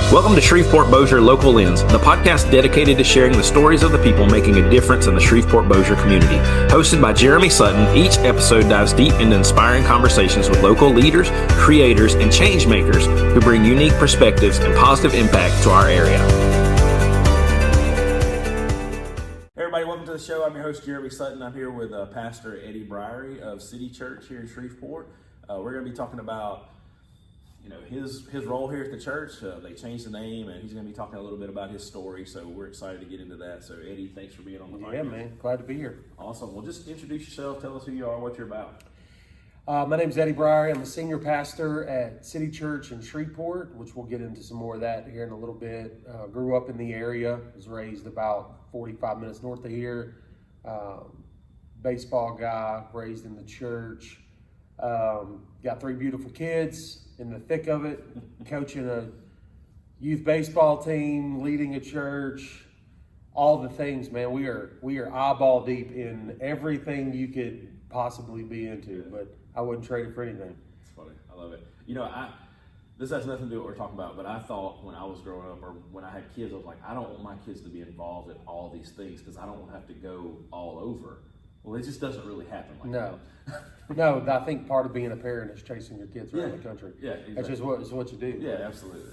Welcome to Shreveport Bossier Local Lens, the podcast dedicated to sharing the stories of the people making a difference in the Shreveport Bossier community. Hosted by Jeremy Sutton, each episode dives deep into inspiring conversations with local leaders, creators, and change makers who bring unique perspectives and positive impact to our area. Hey everybody, welcome to the show. I'm your host, Jeremy Sutton. I'm here with Pastor Eddie Briery of City Church here in Shreveport. We're going to be talking about his role here at the church. They changed the name, and he's going to be talking a little bit about his story, so we're excited to get into that. So Eddie, thanks for being on the podcast. Yeah, man, glad to be here. Awesome. Well, just introduce yourself, tell us who you are, what you're about. My name's Eddie Briery. I'm a senior pastor at City Church in Shreveport, which we'll get into some more of that here in a little bit. Grew up in the area, was raised about 45 minutes north of here. Baseball guy, raised in the church. Got 3 beautiful kids in the thick of it, coaching a youth baseball team, leading a church, all the things, man. We are eyeball deep in everything you could possibly be into, but I wouldn't trade it for anything. It's funny. I love it. This has nothing to do with what we're talking about, but I thought when I was growing up or when I had kids, I was like, I don't want my kids to be involved in all these things because I don't want to have to go all over. Well, it just doesn't really happen like that. No, I think part of being a parent is chasing your kids around the country. Yeah, exactly. That's just what you do. Yeah, absolutely.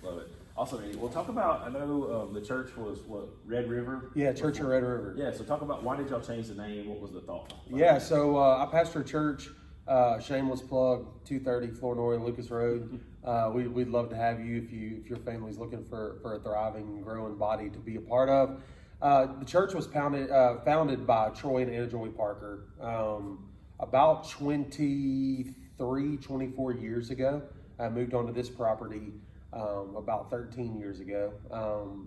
Love it. Also, we'll talk about, I know the church was, Red River? Yeah, Church of Red River. Yeah, so talk about why did y'all change the name? What was the thought? Yeah, so I pastor a church, shameless plug, 230 Flournoy and Lucas Road. We'd love to have you if your family's looking for a thriving and growing body to be a part of. The church was founded by Troy and Anna Joy Parker about 24 years ago. I moved onto this property about 13 years ago,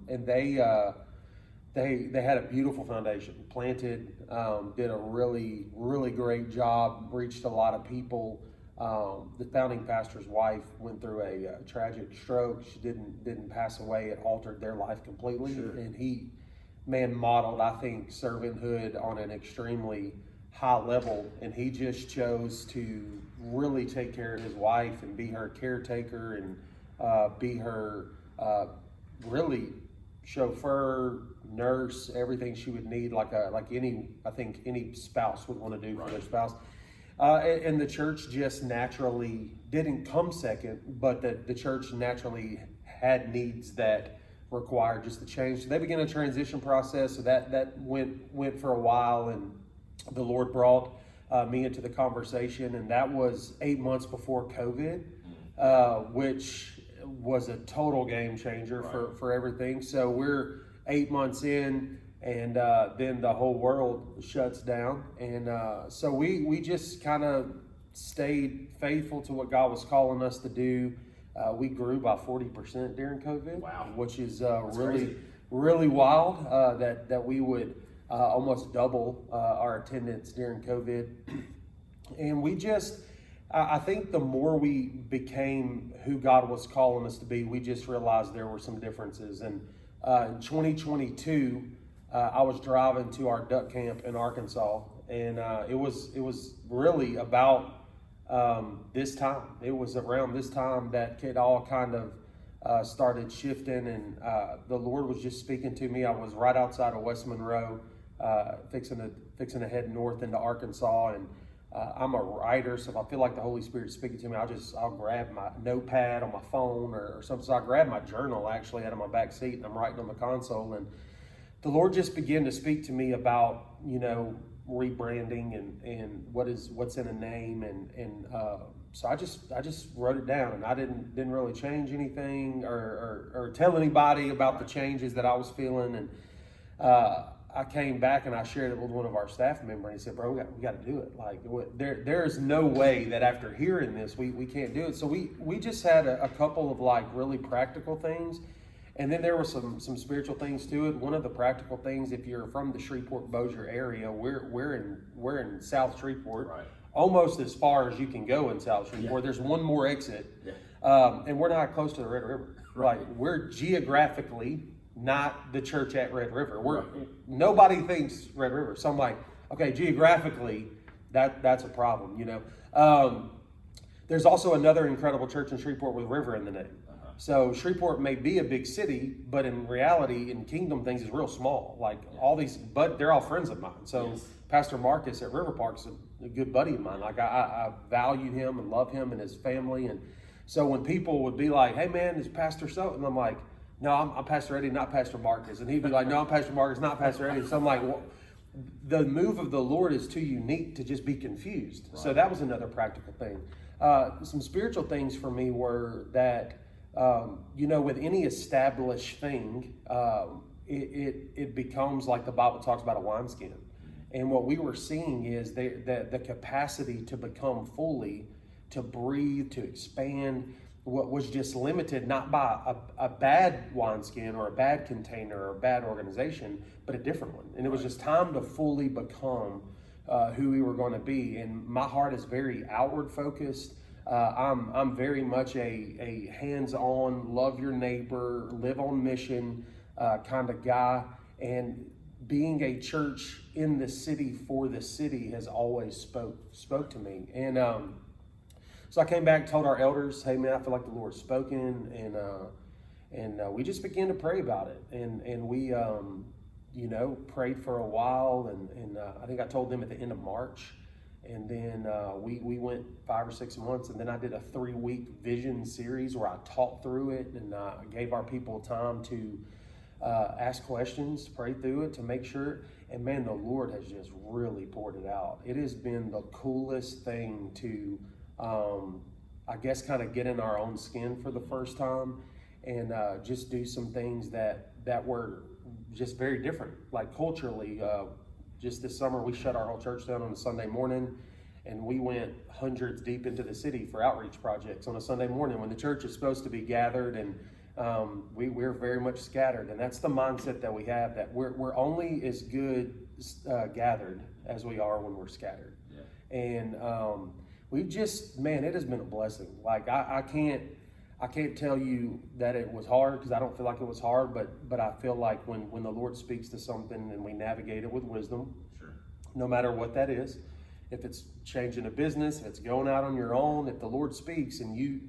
and they had a beautiful foundation, planted, did a really, really great job, reached a lot of people. The founding pastor's wife went through a tragic stroke. She didn't pass away. It altered their life completely, Sure. and he modeled, I think, servanthood on an extremely high level, and he just chose to really take care of his wife and be her caretaker and be her really chauffeur, nurse, everything she would need, like any spouse would want to do for their spouse. And the church just naturally didn't come second, but the church naturally had needs that required just the change. So they began a transition process. So that went for a while, and the Lord brought me into the conversation, and that was 8 months before COVID, which was a total game changer for everything. So we're 8 months in, and then the whole world shuts down, and so we just kind of stayed faithful to what God was calling us to do. We grew by 40% during COVID, wow, which is crazy. really wild, that we would almost double our attendance during COVID. And I think the more we became who God was calling us to be, we just realized there were some differences. And in 2022, I was driving to our duck camp in Arkansas, and it was really about this time. It was around this time that it all kind of started shifting, and the Lord was just speaking to me. I was right outside of West Monroe, fixing to head north into Arkansas, and I'm a writer, so if I feel like the Holy Spirit's speaking to me, I'll grab my notepad on my phone or something. So I grabbed my journal actually out of my back seat, and I'm writing on the console, and the Lord just began to speak to me about rebranding and what's in a name, and so I just wrote it down, and I didn't really change anything or tell anybody about the changes that I was feeling. And I came back and I shared it with one of our staff members, and he said, "Bro, we got to do it. Like there's no way that after hearing this we can't do it." So we just had a couple of like really practical things. And then there were some spiritual things to it. One of the practical things, if you're from the Shreveport Bossier area, we're in South Shreveport, right, almost as far as you can go in South Shreveport. Yeah. There's one more exit, and we're not close to the Red River. Right, we're geographically not the church at Red River. Nobody thinks Red River. So I'm like, okay, geographically, that's a problem. There's also another incredible church in Shreveport with River in the name. So Shreveport may be a big city, but in reality, in kingdom things, is real small. Like all these, but they're all friends of mine. So Yes. Pastor Marcus at River Park is a good buddy of mine. Like I value him and love him and his family. And so when people would be like, "Hey man, is Pastor so?" and I'm like, "No, I'm Pastor Eddie, not Pastor Marcus." And he'd be like, "No, I'm Pastor Marcus, not Pastor Eddie." So I'm like, well, the move of the Lord is too unique to just be confused. Right. So that was another practical thing. Some spiritual things for me were that, with any established thing, it becomes like the Bible talks about a wineskin. And what we were seeing is the capacity to become fully, to breathe, to expand, what was just limited not by a bad wineskin or a bad container or a bad organization, but a different one. And it was just time to fully become who we were going to be. And my heart is very outward focused. I'm very much a hands-on, love your neighbor, live on mission kind of guy. And being a church in the city for the city has always spoke to me. And so I came back, told our elders, "Hey man, I feel like the Lord's spoken," and we just began to pray about it. And we prayed for a while, and I think I told them at the end of March. And then we went 5 or 6 months, and then I did a 3-week vision series where I taught through it, and gave our people time to ask questions, pray through it to make sure. And man, the Lord has just really poured it out. It has been the coolest thing to, I guess, kind of get in our own skin for the first time, and just do some things that were just very different, like culturally. Just this summer, we shut our whole church down on a Sunday morning, and we went hundreds deep into the city for outreach projects on a Sunday morning when the church is supposed to be gathered, and we're very much scattered. And that's the mindset that we have, that we're only as good gathered as we are when we're scattered. Yeah. And we just, man, it has been a blessing. Like I can't tell you that it was hard, because I don't feel like it was hard, but I feel like when the Lord speaks to something and we navigate it with wisdom, sure, no matter what that is, if it's changing a business, if it's going out on your own, if the Lord speaks and you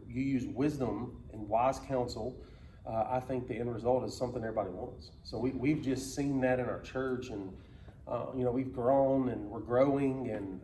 use wisdom and wise counsel, I think the end result is something everybody wants. So we've just seen that in our church, and we've grown and we're growing, and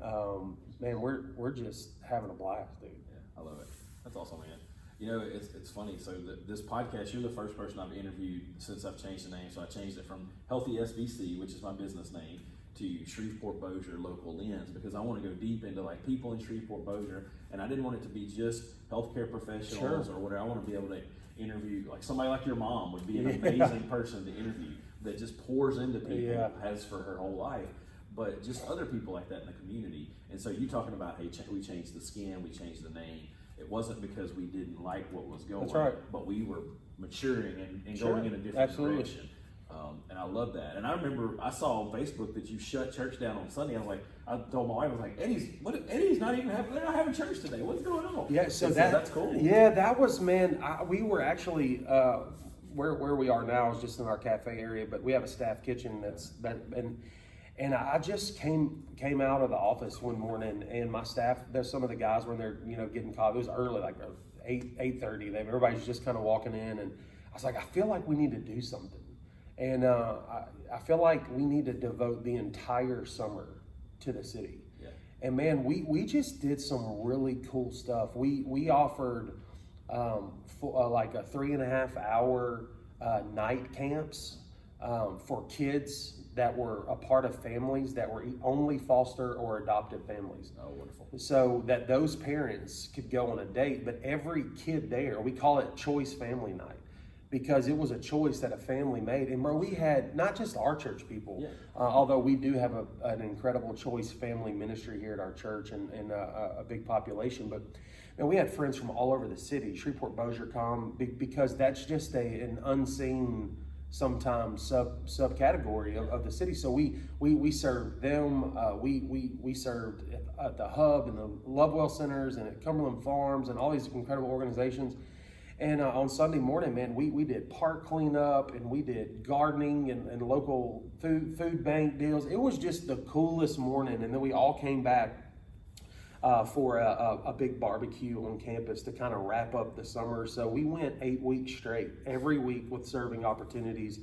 man, we're just having a blast, dude. Yeah, I love it. That's awesome, man. It's funny. So this podcast, you're the first person I've interviewed since I've changed the name. So I changed it from Healthy SBC, which is my business name, to Shreveport Bossier Local Lens, because I want to go deep into like people in Shreveport Bossier, and I didn't want it to be just healthcare professionals, sure, or whatever. I want to be able to interview like somebody like your mom would be an amazing person to interview, that just pours into people, has for her whole life, but just other people like that in the community. And so you talking about, hey, we changed the skin, we changed the name. It wasn't because we didn't like what was going. That's right. But we were maturing and sure, going in a different direction. And I love that. And I remember I saw on Facebook that you shut church down on Sunday. I told my wife, I was like, Eddie's not even they're not having church today. What's going on? Yeah, so that's cool. Yeah, that was, man, we were actually, where we are now is just in our cafe area, but we have a staff kitchen and I just came out of the office one morning, and my staff, there's some of the guys when they're getting coffee. It was early, like 8:30. Everybody's just kind of walking in, and I was like, I feel like we need to do something, and I feel like we need to devote the entire summer to the city. Yeah. And man, we just did some really cool stuff. We offered like a 3.5 hour night camps for kids that were a part of families that were only foster or adopted families. Oh, wonderful. So that those parents could go on a date, but every kid there, we call it Choice Family Night, because it was a choice that a family made. And where we had not just our church people, although we do have an incredible Choice Family ministry here at our church, and a big population, but we had friends from all over the city. Shreveport Bossier come, because that's just an unseen, sometimes subcategory of the city. So we served them. We served at the Hub and the Lovewell Centers and at Cumberland Farms and all these incredible organizations. And on Sunday morning, man, we did park cleanup, and we did gardening and local food bank deals. It was just the coolest morning. And then we all came back for a big barbecue on campus to kind of wrap up the summer. So we went 8 weeks straight, every week with serving opportunities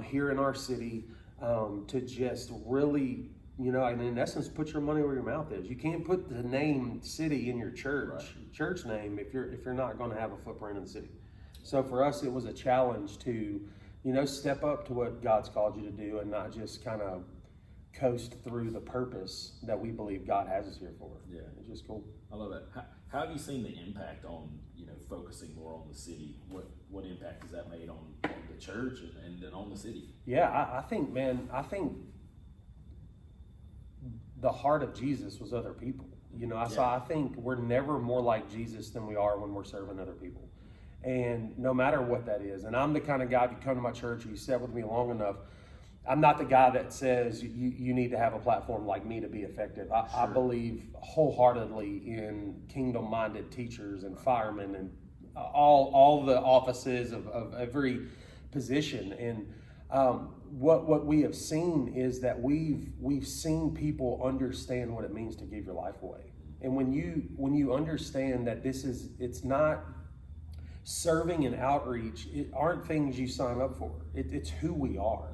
here in our city to just really, and in essence, put your money where your mouth is. You can't put the name city in your church name if you're not going to have a footprint in the city. So for us, it was a challenge to, step up to what God's called you to do and not just kind of coast through the purpose that we believe God has us here for. Yeah. It's just cool. I love that. How have you seen the impact on, focusing more on the city? What impact has that made on the church and then on the city? Yeah, I think the heart of Jesus was other people. So I think we're never more like Jesus than we are when we're serving other people. And no matter what that is, and I'm the kind of guy, if you come to my church, you sit with me long enough, I'm not the guy that says you need to have a platform like me to be effective. I believe wholeheartedly in kingdom-minded teachers and firemen and all the offices of every position. And what we have seen is that we've seen people understand what it means to give your life away. And when you understand that it's not serving and outreach, it aren't things you sign up for. It's who we are.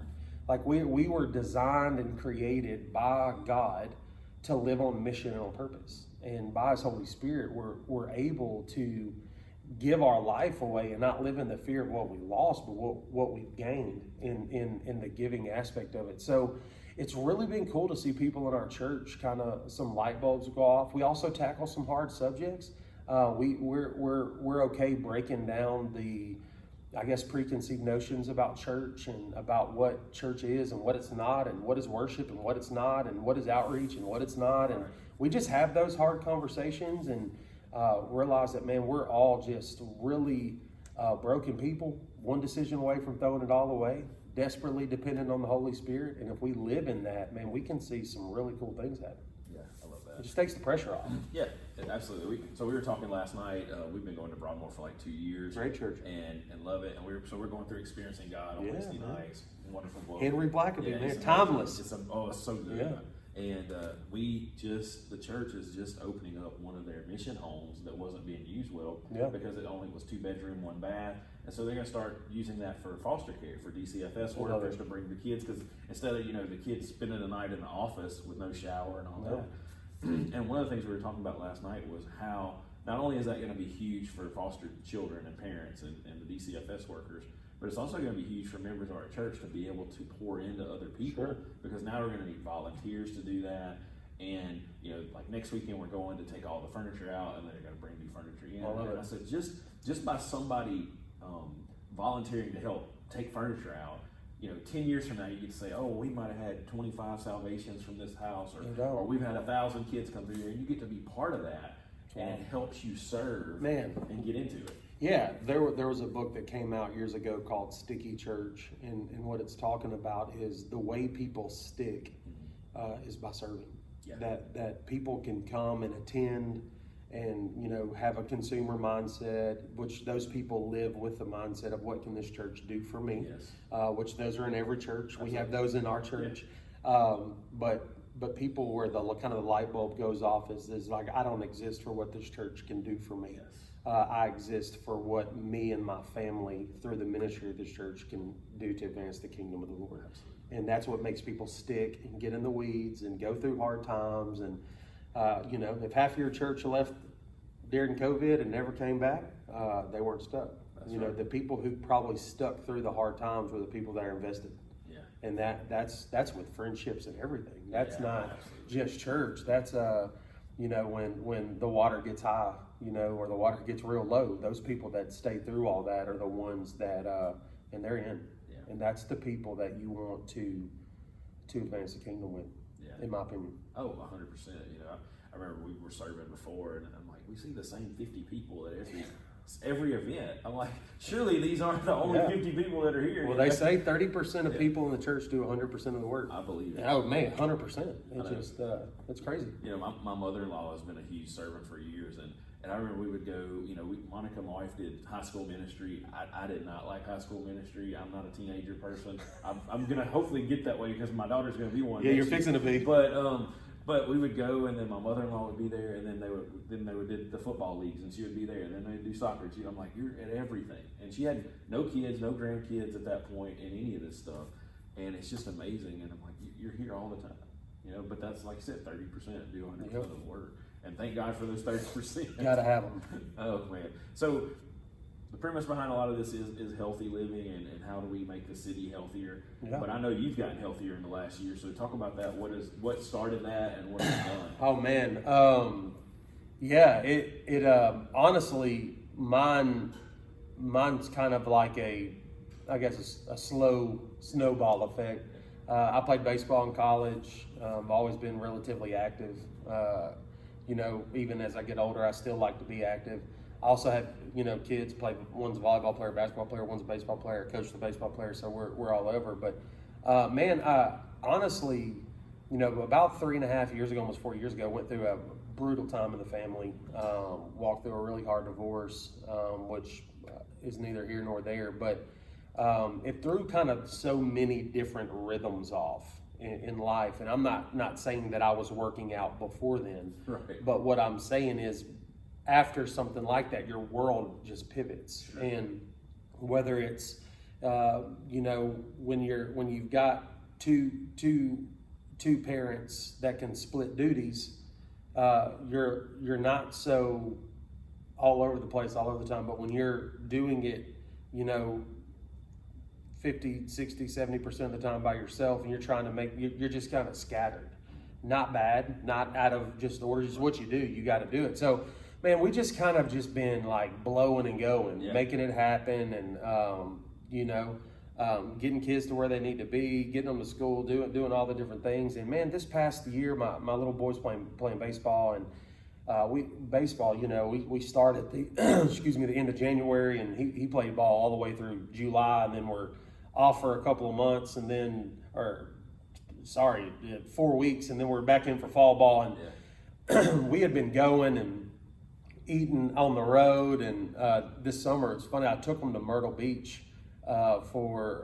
Like we were designed and created by God to live on mission and on purpose. And by His Holy Spirit, we're able to give our life away and not live in the fear of what we lost, but what we've gained in the giving aspect of it. So it's really been cool to see people in our church, kind of some light bulbs go off. We also tackle some hard subjects. We're okay breaking down the, preconceived notions about church and about what church is and what it's not, and what is worship and what it's not, and what is outreach and what it's not. And we just have those hard conversations and realize that, man, we're all just really broken people, one decision away from throwing it all away, desperately dependent on the Holy Spirit. And if we live in that, man, we can see some really cool things happen. Yeah, I love that. It just takes the pressure off. Yeah, absolutely. So we were talking last night. We've been going to Broadmoor for like 2 years. Great church. And love it. And we're going through Experiencing God on Wednesday nights. Wonderful book. Henry Blackaby, man, it's timeless. It's so good. Yeah. And the church is just opening up one of their mission homes that wasn't being used well because it only was 2-bedroom, 1 bath. And so they're going to start using that for foster care, for DCFS workers to bring the kids, because instead of, the kids spending the night in the office with no shower and all that. And one of the things we were talking about last night was how not only is that going to be huge for foster children and parents and the DCFS workers, but it's also going to be huge for members of our church to be able to pour into other people, because now we're going to need volunteers to do that. And, like next weekend we're going to take all the furniture out, and then they're going to bring new furniture in. And I said, just by somebody volunteering to help take furniture out, 10 years from now, you get to say, oh, we might have had 25 salvations from this house, or we've had 1,000 kids come through here, and you get to be part of that, and it helps you serve and get into it. Yeah, there was a book that came out years ago called Sticky Church, and what it's talking about is the way people stick is by serving. Yeah. That people can come and attend and have a consumer mindset, which those people live with the mindset of what can this church do for me, which those are in every church. Absolutely. We have those in our church. But people where the kind of the light bulb goes off is like, I don't exist for what this church can do for me. I exist for what me and my family through the ministry of this church can do to advance the kingdom of the Lord. Absolutely. And that's what makes people stick and get in the weeds and go through hard times. And if half of your church left during COVID and never came back, they weren't stuck. That's the people who probably stuck through the hard times were the people that are invested. Yeah. And that's with friendships and everything. That's not just church. That's when the water gets high, or the water gets real low, those people that stay through all that are the ones that and they're in. Yeah. And that's the people that you want to advance the kingdom with, in my opinion. Oh, 100%. I remember we were serving before, and I'm like, we see the same 50 people at every event. I'm like, surely these aren't the only 50 people that are here. Well, they say 30% of people in the church do 100% of the work. I believe it. Oh man, 100%. It's just it's crazy. My mother-in-law has been a huge servant for years, and I remember we would go. Monica, my wife, did high school ministry. I did not like high school ministry. I'm not a teenager person. I'm gonna hopefully get that way because my daughter's gonna be one. Yeah, you're fixing to be. But But we would go, and then my mother-in-law would be there, and then they would do the football leagues, and she would be there, and then they'd do soccer. I'm like, you're at everything, and she had no kids, no grandkids at that point in any of this stuff, and it's just amazing. And I'm like, you're here all the time, you know. But that's like I said, 30% do 100% of the work, and thank God for those 30%. Gotta have them. Oh man, so the premise behind a lot of this is healthy living and how do we make the city healthier. Yeah. But I know you've gotten healthier in the last year, so talk about that. What started that and what has done? Oh man, yeah. It honestly, mine's kind of like a slow snowball effect. I played baseball in college. I've always been relatively active. You know, even as I get older, I still like to be active. I also have, you know, kids play. One's a volleyball player, basketball player. One's a baseball player. Coach the baseball player. So we're all over. But man, I honestly, you know, about 3.5 years ago, almost 4 years ago, went through a brutal time in the family. Walked through a really hard divorce, which is neither here nor there. But it threw kind of so many different rhythms off in life. And I'm not saying that I was working out before then. Right. But what I'm saying is, after something like that, your world just pivots. Sure. And whether it's, you know, when you've got two parents that can split duties, you're not so all over the place all over the time. But when you're doing it, you know, 50, 60, 70% of the time by yourself, and you're trying to you're just kind of scattered. Not bad, not out of just orders, just what you do. You got to do it. So, man, we just kind of just been like blowing and going, making it happen, and you know, getting kids to where they need to be, getting them to school, doing all the different things. And man, this past year, my little boy's playing baseball, and you know, we started the the end of January, and he played ball all the way through July, and then we're off for a couple of months, and then 4 weeks, and then we're back in for fall ball, and we had been going and eating on the road. And this summer, it's funny, I took them to Myrtle Beach I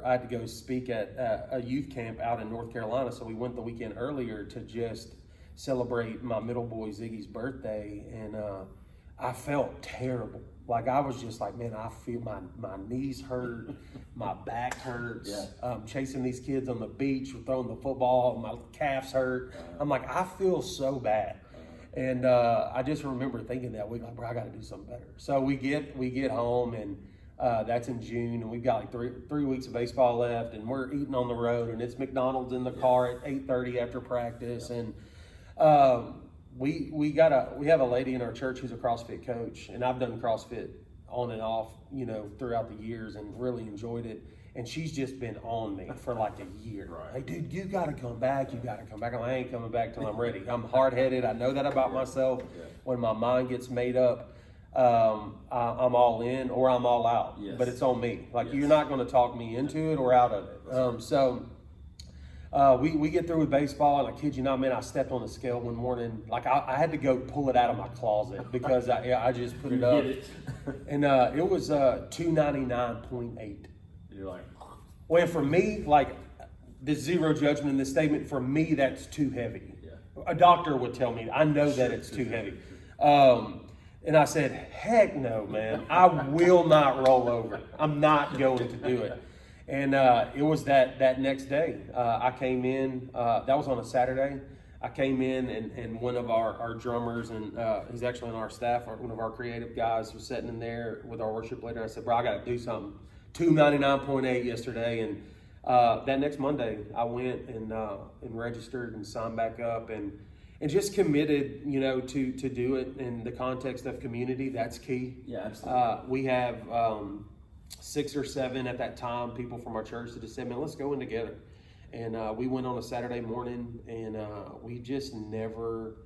had to go speak at a youth camp out in North Carolina. So we went the weekend earlier to just celebrate my middle boy Ziggy's birthday, and I felt terrible. Like, I was just like, man, I feel my knees hurt, my back hurts. Chasing these kids on the beach, throwing the football, my calves hurt. I'm like, I feel so bad. And I just remember thinking that week, like, bro, I got to do something better. So we get home, and that's in June, and we've got like three weeks of baseball left, and we're eating on the road, and it's McDonald's in the car at 8:30 after practice, and we have a lady in our church who's a CrossFit coach, and I've done CrossFit on and off, you know, throughout the years, and really enjoyed it. And she's just been on me for like a year. Right. Like, dude, you got to come back. You got to come back. I ain't coming back till I'm ready. I'm hard-headed. I know that about myself. When my mind gets made up, I'm all in or I'm all out. But it's on me. Like, you're not going to talk me into it or out of it. We get through with baseball, and I kid you not, man, I stepped on the scale one morning. Like, I had to go pull it out of my closet because I just put it up. And it was 299.8. You're like, well, and for me, like, there's zero judgment in this statement. For me, that's too heavy. A doctor would tell me, I know that it's too heavy. And I said, heck no, man. I will not roll over. I'm not going to do it. And it was that next day. I came in, that was on a Saturday. I came in, and one of our drummers, and he's actually on our staff, one of our creative guys, was sitting in there with our worship leader. I said, bro, I got to do something. 299.8 yesterday, and that next Monday I went and registered and signed back up, and just committed, you know, to do it in the context of community. That's key. Yeah, absolutely. We have 6 or 7 at that time people from our church that just said, man, let's go in together. And we went on a Saturday morning, and we just never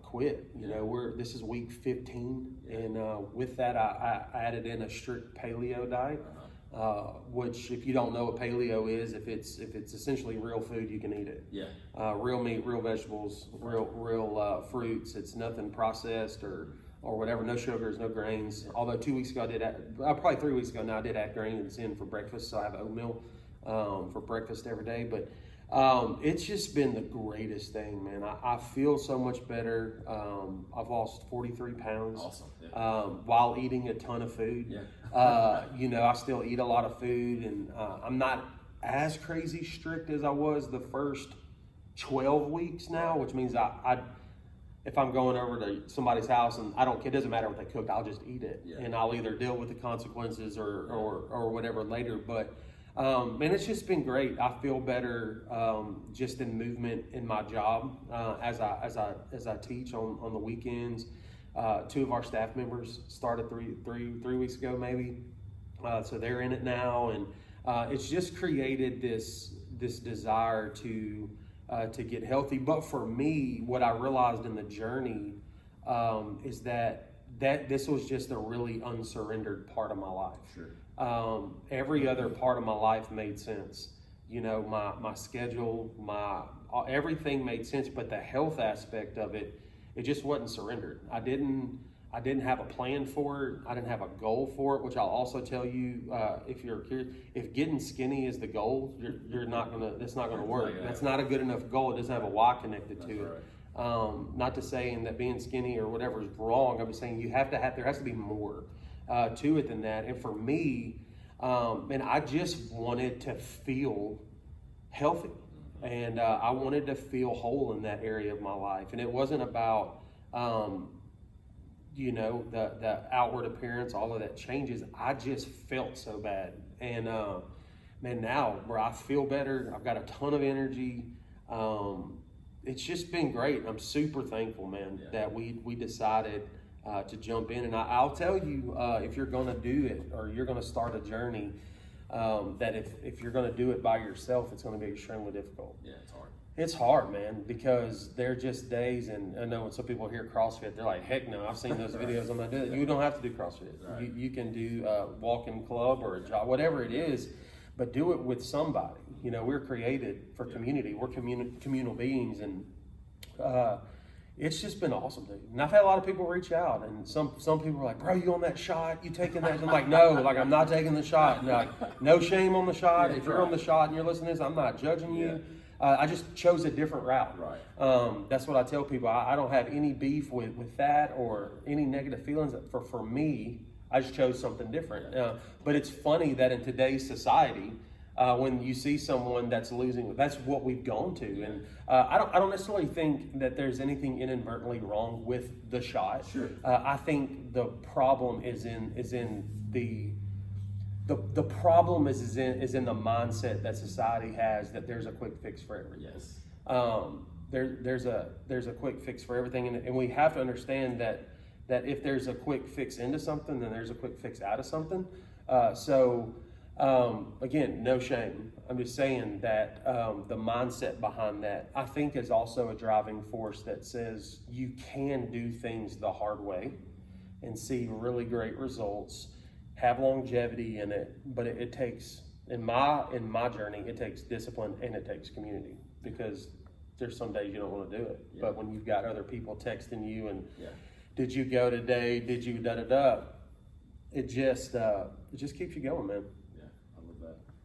quit. You know, this is week 15, and with that I added in a strict paleo diet. Which, if you don't know what paleo is, if it's essentially real food, you can eat it. Real meat, real vegetables, real fruits. It's nothing processed or whatever. No sugars, no grains. Although 2 weeks ago probably 3 weeks ago now, I did add grains in for breakfast. So I have oatmeal for breakfast every day. But It's just been the greatest thing, man. I feel so much better. I've lost 43 pounds. Awesome. Yeah. While eating a ton of food. Yeah. You know, I still eat a lot of food, and I'm not as crazy strict as I was the first 12 weeks now, which means I if I'm going over to somebody's house and it doesn't matter what they cook, I'll just eat it. Yeah. And I'll either deal with the consequences or whatever later. But man, it's just been great. I feel better just in movement in my job as I teach on the weekends. 2 of our staff members started three weeks ago, maybe. So they're in it now, and it's just created this desire to get healthy. But for me, what I realized in the journey is that this was just a really unsurrendered part of my life. Sure. Every other part of my life made sense. You know, my schedule, everything made sense, but the health aspect of it just wasn't surrendered. I didn't have a plan for it. I didn't have a goal for it, which I'll also tell you, if you're curious, if getting skinny is the goal, that's not gonna work. That's not a good enough goal. It doesn't have a why connected to it. Not to saying that being skinny or whatever is wrong. I'm just saying there has to be more to it than that. And for me, and I just wanted to feel healthy. And I wanted to feel whole in that area of my life. And it wasn't about, you know, the outward appearance, all of that changes. I just felt so bad. And man, now where I feel better, I've got a ton of energy. It's just been great. I'm super thankful, man, that we decided to jump in. And I'll tell you, if you're going to do it or you're going to start a journey, that if you're going to do it by yourself, it's going to be extremely difficult. Yeah, it's hard. It's hard, man, because there are just days, and I know when some people hear CrossFit, they're like, heck no, I've seen those videos, I'm not doing it. You don't have to do CrossFit. Right. You can do a walking club or a job, whatever it is, but do it with somebody. You know, we're created for community. We're communal beings, and it's just been awesome, dude. And I've had a lot of people reach out, and some people are like, bro, you on that shot? You taking that? And I'm like, no, like I'm not taking the shot. And like, no shame on the shot. If you're on the shot and you're listening to this, I'm not judging you. I just chose a different route. Right. That's what I tell people. I don't have any beef with that or any negative feelings. For me, I just chose something different. But it's funny that in today's society, when you see someone that's losing, that's what we've gone to. And I don't necessarily think that there's anything inadvertently wrong with the shot. Sure. I think the problem is in the problem is in the mindset that society has that there's a quick fix for everything. Yes. There's a quick fix for everything, and we have to understand that if there's a quick fix into something, then there's a quick fix out of something. Again, no shame. I'm just saying that the mindset behind that, I think, is also a driving force that says you can do things the hard way and see really great results, have longevity in it, but it takes, in my journey, it takes discipline and it takes community, because there's some days you don't want to do it. But when you've got other people texting you and did you go today? Did you da-da-da? It just keeps you going, man.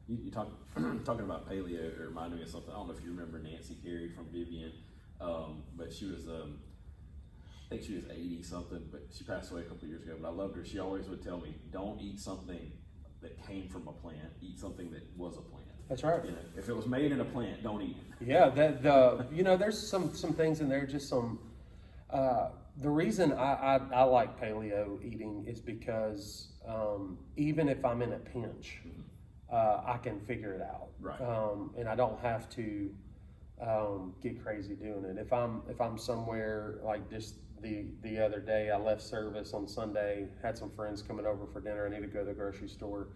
You talking about paleo, it reminded me of something. I don't know if you remember Nancy Carey from Vivian, but she was, I think she was 80 something, but she passed away a couple of years ago. But I loved her. She always would tell me, "Don't eat something that came from a plant. Eat something that was a plant." That's right. You know, if it was made in a plant, don't eat it. Yeah, there's some things in there. Just some. The reason I like paleo eating is because even if I'm in a pinch, I can figure it out. Right. And I don't have to get crazy doing it. If I'm somewhere, like just the other day, I left service on Sunday, had some friends coming over for dinner. I need to go to the grocery store.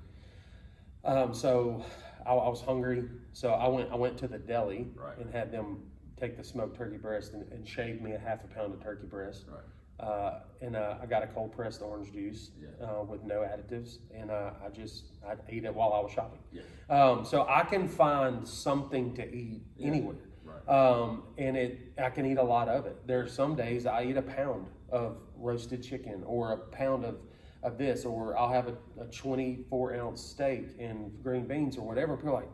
So I was hungry. So I went to the deli and had them take the smoked turkey breast and shave me a half a pound of turkey breast. Right. And I got a cold pressed orange juice with no additives, and I ate it while I was shopping. Yeah. So I can find something to eat anywhere. Right. And I can eat a lot of it. There are some days I eat a pound of roasted chicken or a pound of this, or I'll have a 24-ounce steak and green beans or whatever. People are like,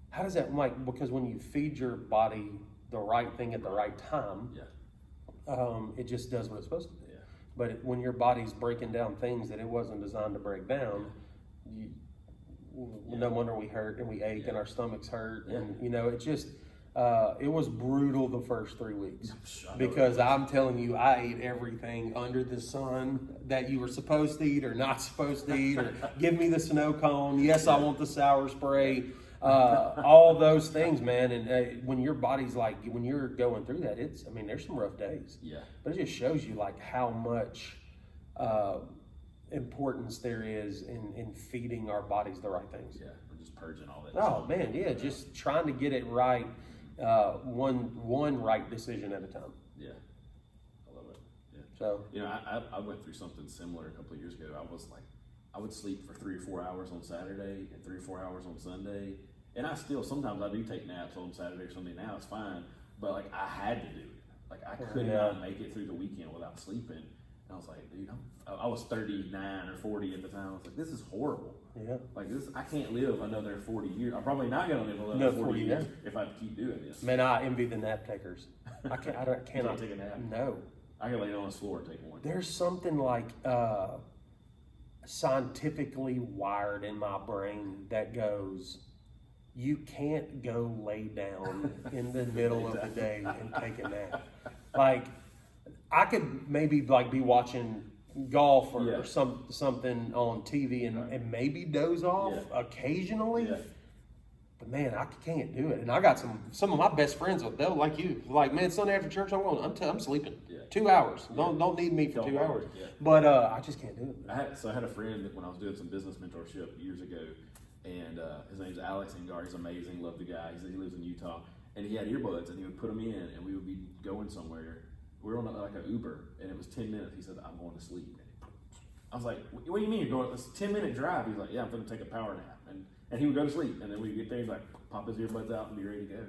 how does that, like, because when you feed your body the right thing at the right time, it just does what it's supposed to do. Yeah. But when your body's breaking down things that it wasn't designed to break down, no wonder we hurt and we ache and our stomachs hurt. And, you know, it just, it was brutal the first 3 weeks because I'm telling you, I ate everything under the sun that you were supposed to eat or not supposed to eat, or give me the snow cone. Yes, I want the sour spray. All those things, man. And when your body's like, when you're going through that, I mean, there's some rough days. Yeah. But it just shows you like how much importance there is in feeding our bodies the right things. Yeah, we're just purging all that. Oh man, yeah, just trying to get it right, one right decision at a time. Yeah, I love it. Yeah. So you know, I went through something similar a couple of years ago. I would sleep for 3 or 4 hours on Saturday and 3 or 4 hours on Sunday, and sometimes I do take naps on Saturday or Sunday. Now it's fine, but like I had to do it. Like I could not make it through the weekend without sleeping. And I was like, dude, I was 39 or 40 at the time. I was like, this is horrible. Yeah. Like this, I can't live another 40 years. I'm probably not going to live another 40 years if I keep doing this. Man, I envy the nap takers. I cannot take a nap. No. I can lay down on the floor and take one. There's something like scientifically wired in my brain that goes, you can't go lay down in the middle of the day and take a nap. Like, I could maybe like be watching golf or something on TV and maybe doze off occasionally. Yeah. But man, I can't do it. And I got some of my best friends, they'll like you, like, man, Sunday after church, I'm sleeping. Yeah. 2 hours. Yeah. Don't need me for 2 hours. Yeah. But I just can't do it. I had a friend that when I was doing some business mentorship years ago, and his name's Alex Engar. He's amazing. Love the guy. He lives in Utah, and he had earbuds, and he would put them in, and we would be going somewhere. We were on like an Uber, and it was 10 minutes. He said, "I'm going to sleep." I was like, "What do you mean you're going? It's a 10-minute drive." He's like, "Yeah, I'm going to take a power nap," and he would go to sleep, and then we get there, he's like, pop his earbuds out and be ready to go.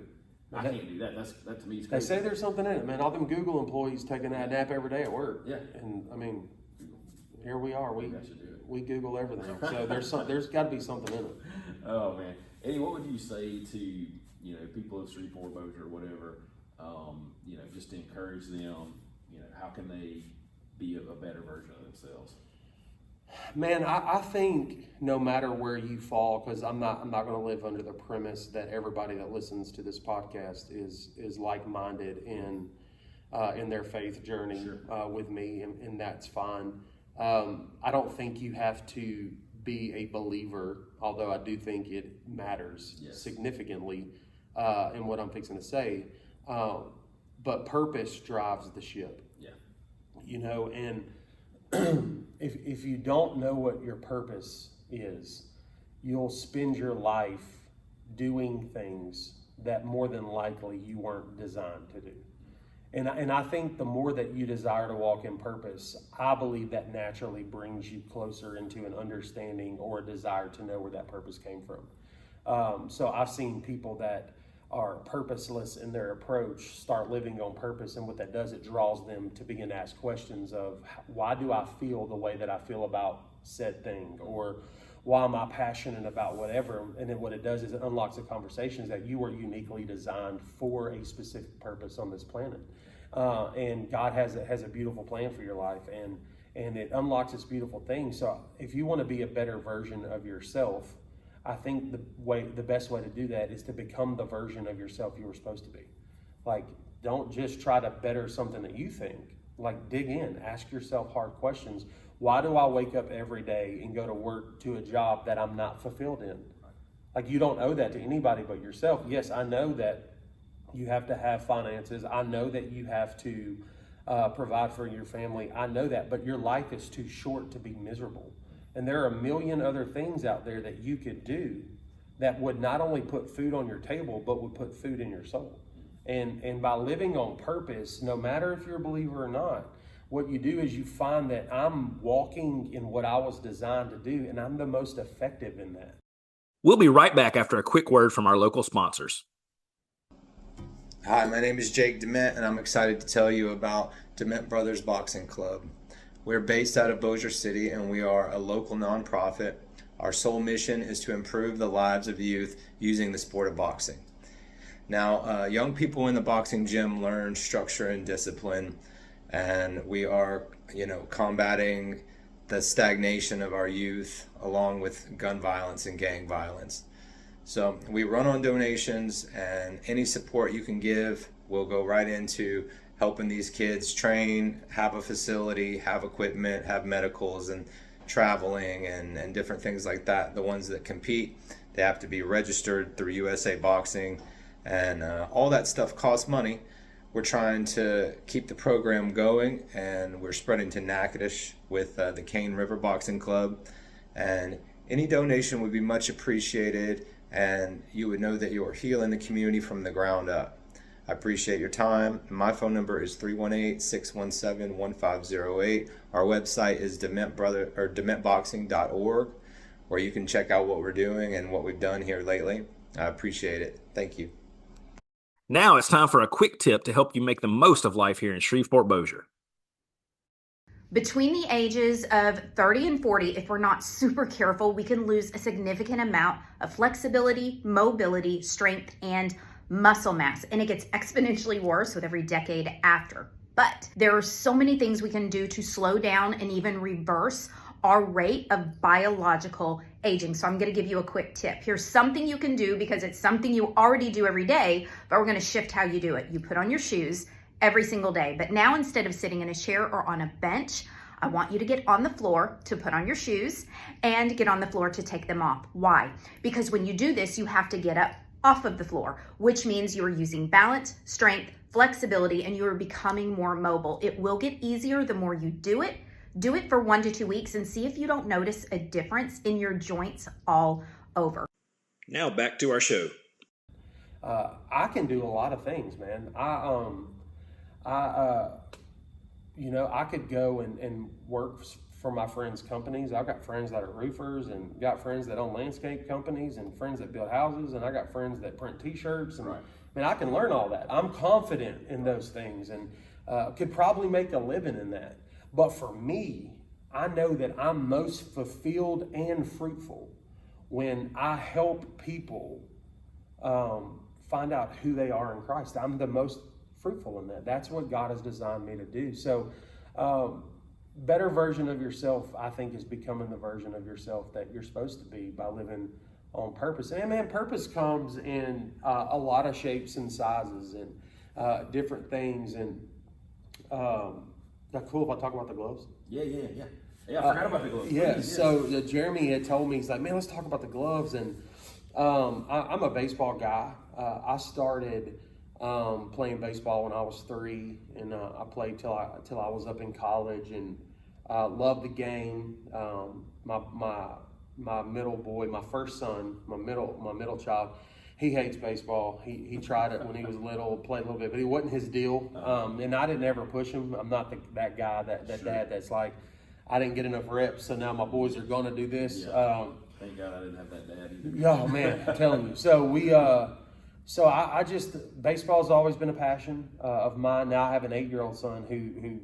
I can't do that. That to me is crazy. They say there's something in it, man. All them Google employees taking that nap every day at work. Yeah, and I mean, here we are. We Google everything, so there's got to be something in it. Oh man, Eddie, what would you say to people of Shreveport, Bossier, or whatever? Just to encourage them. How can they be a better version of themselves? Man, I think no matter where you fall, because I'm not going to live under the premise that everybody that listens to this podcast is like-minded in their faith journey with me, and that's fine. I don't think you have to be a believer, although I do think it matters significantly in what I'm fixing to say. But purpose drives the ship. Yeah. And if you don't know what your purpose is, you'll spend your life doing things that more than likely you weren't designed to do. And I think the more that you desire to walk in purpose, I believe that naturally brings you closer into an understanding or a desire to know where that purpose came from. So I've seen people that are purposeless in their approach start living on purpose, and what that does, it draws them to begin to ask questions of, why do I feel the way that I feel about said thing, or why am I passionate about whatever? And then what it does is it unlocks the conversations that you are uniquely designed for a specific purpose on this planet, and God has a beautiful plan for your life, and it unlocks this beautiful thing. So if you want to be a better version of yourself, I think the best way to do that is to become the version of yourself you were supposed to be. Like, don't just try to better something that you think. Like, dig in, ask yourself hard questions. Why do I wake up every day and go to work to a job that I'm not fulfilled in? Like, you don't owe that to anybody but yourself. Yes, I know that you have to have finances. I know that you have to provide for your family. I know that, but your life is too short to be miserable. And there are a million other things out there that you could do that would not only put food on your table, but would put food in your soul. And by living on purpose, no matter if you're a believer or not, what you do is you find that I'm walking in what I was designed to do, and I'm the most effective in that. We'll be right back after a quick word from our local sponsors. Hi, my name is Jake Dement, and I'm excited to tell you about Dement Brothers Boxing Club. We're based out of Bossier City, and we are a local nonprofit. Our sole mission is to improve the lives of youth using the sport of boxing. Now, young people in the boxing gym learn structure and discipline, and we are, combating the stagnation of our youth along with gun violence and gang violence. So we run on donations, and any support you can give will go right into helping these kids train, have a facility, have equipment, have medicals and traveling and different things like that. The ones that compete, they have to be registered through USA Boxing, and all that stuff costs money. We're trying to keep the program going, and we're spreading to Natchitoches with the Cane River Boxing Club, and any donation would be much appreciated, and you would know that you're healing the community from the ground up. I appreciate your time. My phone number is 318-617-1508. Our website is dementboxing.org, where you can check out what we're doing and what we've done here lately. I appreciate it. Thank you. Now it's time for a quick tip to help you make the most of life here in Shreveport, Bossier. Between the ages of 30 and 40, if we're not super careful, we can lose a significant amount of flexibility, mobility, strength, and muscle mass, and it gets exponentially worse with every decade after. But there are so many things we can do to slow down and even reverse our rate of biological aging. So I'm going to give you a quick tip. Here's something you can do because it's something you already do every day, but we're going to shift how you do it. You put on your shoes every single day, but now instead of sitting in a chair or on a bench, I want you to get on the floor to put on your shoes and get on the floor to take them off. Why? Because when you do this, you have to get up off of the floor, which means you are using balance, strength, flexibility, and you are becoming more mobile. It will get easier the more you do it. Do it for 1 to 2 weeks and see if you don't notice a difference in your joints all over. Now back to our show. I can do a lot of things, man. I could go and work for my friends' companies. I've got friends that are roofers, and got friends that own landscape companies, and friends that build houses, and I got friends that print t-shirts, and Right. I can learn all that. I'm confident in those things, and could probably make a living in that. But for me, I know that I'm most fulfilled and fruitful when I help people find out who they are in Christ. I'm the most fruitful in that. That's what God has designed me to do. So better version of yourself, I think, is becoming the version of yourself that you're supposed to be by living on purpose. And man, purpose comes in a lot of shapes and sizes and different things. And that's cool if I talk about the gloves. Yeah, I forgot about the gloves. Yeah, Please, so Jeremy had told me, he's like, man, let's talk about the gloves. And I'm a baseball guy. I started playing baseball when I was 3, and I played till I was up in college, and loved the game. My middle boy, my first son, my middle child, he hates baseball. He tried it when he was little, played a little bit, but it wasn't his deal. And I didn't ever push him. I'm not that guy, that Sure. dad that's like, I didn't get enough reps, so now my boys are going to do this. Yeah. Thank God I didn't have that dad either. Oh man, I'm telling you. So I just, baseball's always been a passion of mine. Now I have an 8-year-old son who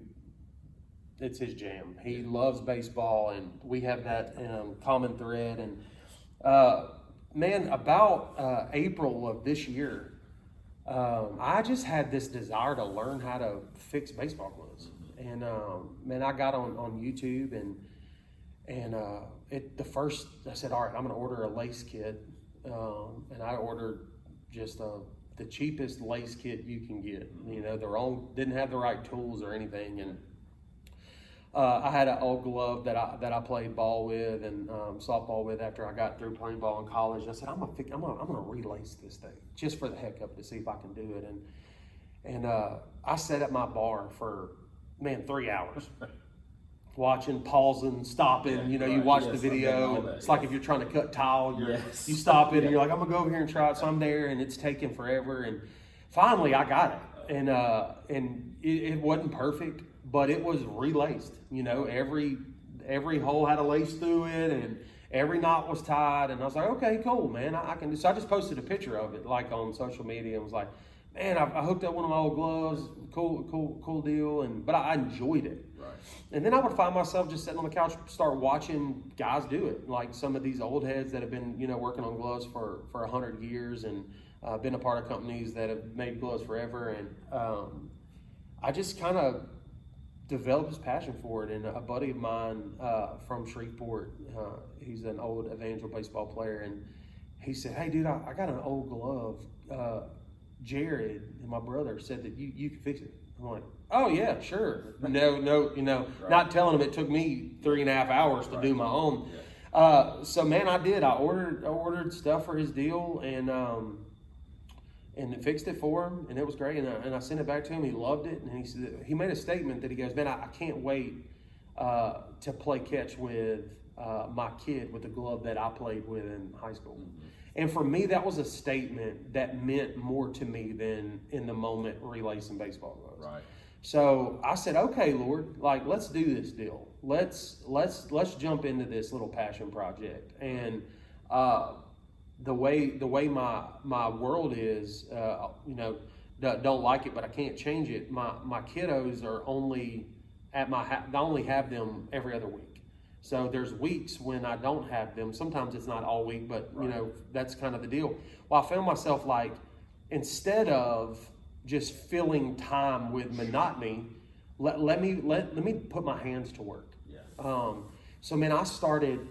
it's his jam. He loves baseball, and we have that common thread. And man, about April of this year, I just had this desire to learn how to fix baseball gloves. And man, I got on YouTube, and I said, all right, I'm gonna order a lace kit, and I ordered just the cheapest lace kit you can get. Didn't have the right tools or anything, and I had an old glove that I played ball with and softball with after I got through playing ball in college. And I said, I'm gonna relace this thing just for the heck of it to see if I can do it. And I sat at my bar for 3 hours. Watching, pausing, stopping, you watch the video. It's like if you're trying to cut tile, you stop it and you're like, I'm gonna go over here and try it. So I'm there, and it's taking forever. And finally I got it. And it wasn't perfect, but it was relaced. Every hole had a lace through it, and every knot was tied. And I was like, okay, cool, man, I can do. So I just posted a picture of it, like on social media, and was like, man, I hooked up one of my old gloves. cool deal. But I enjoyed it. Right. And then I would find myself just sitting on the couch, start watching guys do it, like some of these old heads that have been, working on gloves for 100 years and been a part of companies that have made gloves forever. And I just kind of developed this passion for it. And a buddy of mine from Shreveport, he's an old Evangel baseball player, and he said, "Hey, dude, I got an old glove. Jared and my brother said that you can fix it." I'm like, "Oh yeah, sure." No, Right. Not telling him it took me 3.5 hours to do my own. Yeah. So man, I did. I ordered stuff for his deal and fixed it for him, and it was great. And I sent it back to him. He loved it, and he said he made a statement that he goes, "Man, I can't wait to play catch with my kid with the glove that I played with in high school." Mm-hmm. And for me, that was a statement that meant more to me than in the moment relacing baseball gloves. Right. So I said, "Okay, Lord, like let's do this deal. Let's jump into this little passion project." And the way my world is, don't like it, but I can't change it. My kiddos are only at I only have them every other week. So there's weeks when I don't have them. Sometimes it's not all week, but that's kind of the deal. Well, I found myself like, instead of just filling time with monotony, let me put my hands to work. Yeah. So man, I started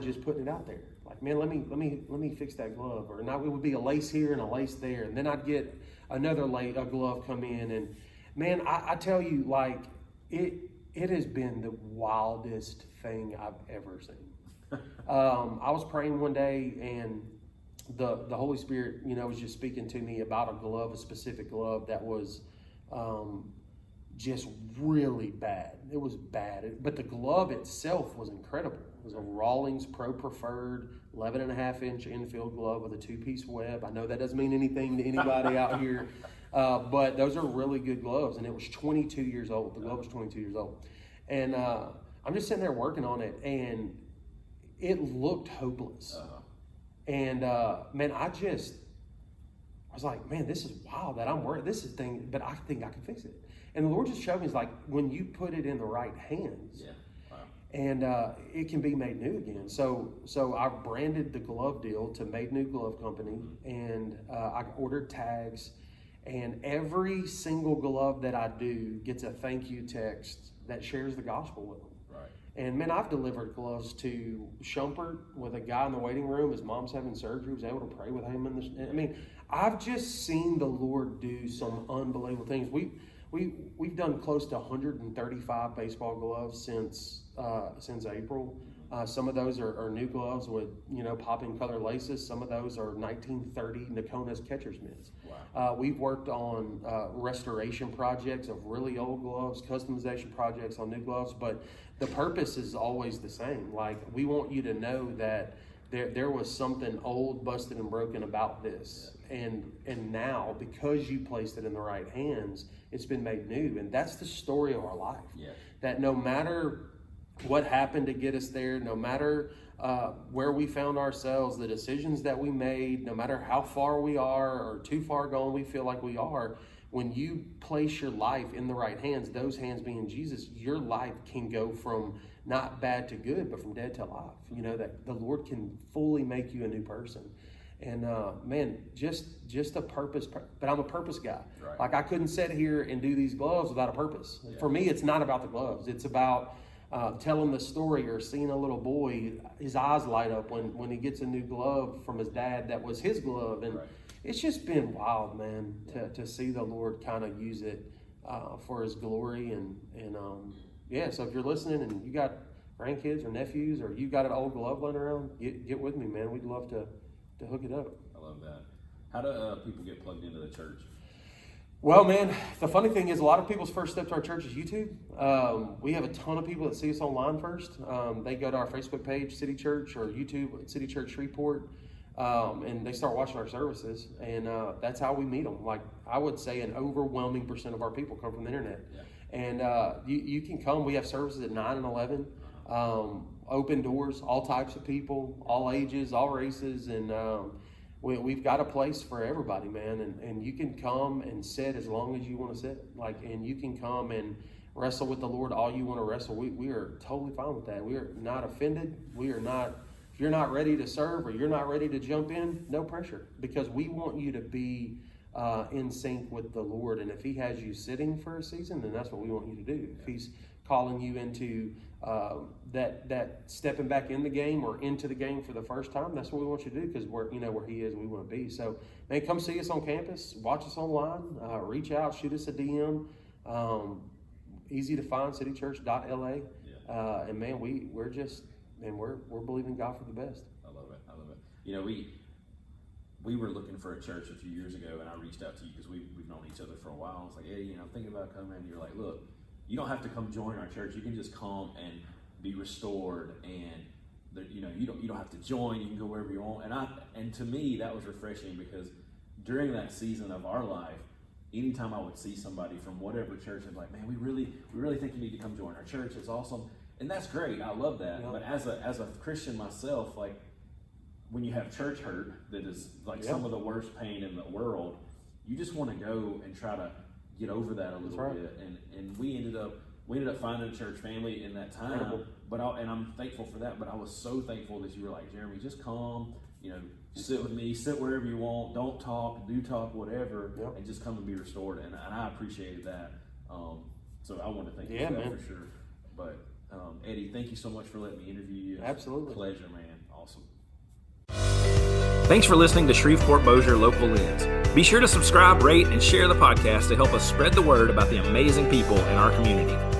just putting it out there. Like, man, let me fix that glove, or not. It would be a lace here and a lace there, and then I'd get another a glove come in, and man, I tell you, like it has been the wildest thing I've ever seen. I was praying one day, and the Holy Spirit, was just speaking to me about a glove, a specific glove that was just really bad. It was bad, but the glove itself was incredible. It was a Rawlings Pro Preferred 11.5-inch infield glove with a 2-piece web. I know that doesn't mean anything to anybody out here, but those are really good gloves. And it was 22 years old. The glove was 22 years old. And I'm just sitting there working on it, and it looked hopeless. And man, I was like, man, this is wild that I'm working. This is thing, but I think I can fix it. And the Lord just showed me, it's like when you put it in the right hands, and it can be made new again. So I branded the glove deal to Made New Glove Company, and I ordered tags, and every single glove that I do gets a thank you text that shares the gospel with them. Right. And man, I've delivered gloves to Shreveport with a guy in the waiting room. His mom's having surgery. Was able to pray with him. I've just seen the Lord do some unbelievable things. We've done close to 135 baseball gloves since April. Some of those are new gloves with popping color laces. Some of those are 1930 Nakona's catcher's mitts. Wow. We've worked on restoration projects of really old gloves, customization projects on new gloves, but the purpose is always the same. Like, we want you to know that there was something old, busted, and broken about this. And now, because you placed it in the right hands, it's been made new. And that's the story of our life. Yeah. That no matter what happened to get us there, no matter where we found ourselves, the decisions that we made, no matter how far we are or too far gone we feel like we are, when you place your life in the right hands, those hands being Jesus, your life can go from not bad to good, but from dead to alive. That the Lord can fully make you a new person. And man, just a purpose. But I'm a purpose guy. Right. Like, I couldn't sit here and do these gloves without a purpose. Yeah. For me, it's not about the gloves. It's about telling the story, or seeing a little boy, his eyes light up when he gets a new glove from his dad that was his glove. And it's just been wild, man, to see the Lord kind of use it for his glory. And so if you're listening and you got grandkids or nephews, or you got an old glove laying around, get with me, man. We'd love to hook it up. I love that. How do people get plugged into the church? Well, man, the funny thing is, a lot of people's first step to our church is YouTube. We have a ton of people that see us online first. They go to our Facebook page, City Church, or YouTube, City Church Shreveport, and they start watching our services. And that's how we meet them. Like, I would say an overwhelming percent of our people come from the internet. Yeah. And you can come. We have services at 9 and 11. Open doors, all types of people, all ages, all races. And we've got a place for everybody, man, and you can come and sit as long as you want to sit, and you can come and wrestle with the Lord all you want to wrestle. We are totally fine with that. We are not offended. We are not. If you're not ready to serve or you're not ready to jump in, no pressure, because we want you to be in sync with the Lord. And if He has you sitting for a season, then that's what we want you to do. If He's calling you into that stepping back in the game or into the game for the first time, that's what we want you to do, because we're where He is, we want to be. So, man, come see us on campus, watch us online, reach out, shoot us a DM. Easy to find, citychurch.la. And man, we're just. And we're believing God for the best. I love it. We were looking for a church a few years ago, and I reached out to you because we've known each other for a while. I was like, hey, I'm thinking about coming. And you're like, look, you don't have to come join our church. You can just come and be restored, and you don't have to join. You can go wherever you want. And to me, that was refreshing, because during that season of our life, anytime I would see somebody from whatever church, I'm like, man, we really think you need to come join our church. It's awesome. And that's great. I love that. Yeah. But as a Christian myself, like, when you have church hurt that is like some of the worst pain in the world, you just want to go and try to get over that a little bit. And we ended up finding a church family in that time. Incredible. And I'm thankful for that. But I was so thankful that you were like, Jeremy, just come, sit with me, sit wherever you want, don't talk, do talk, whatever, and just come and be restored. And I appreciated that. So I want to thank you for that, for sure. But Eddie, thank you so much for letting me interview you. Absolutely. Pleasure, man. Awesome. Thanks for listening to Shreveport Bossier Local Lens. Be sure to subscribe, rate, and share the podcast to help us spread the word about the amazing people in our community.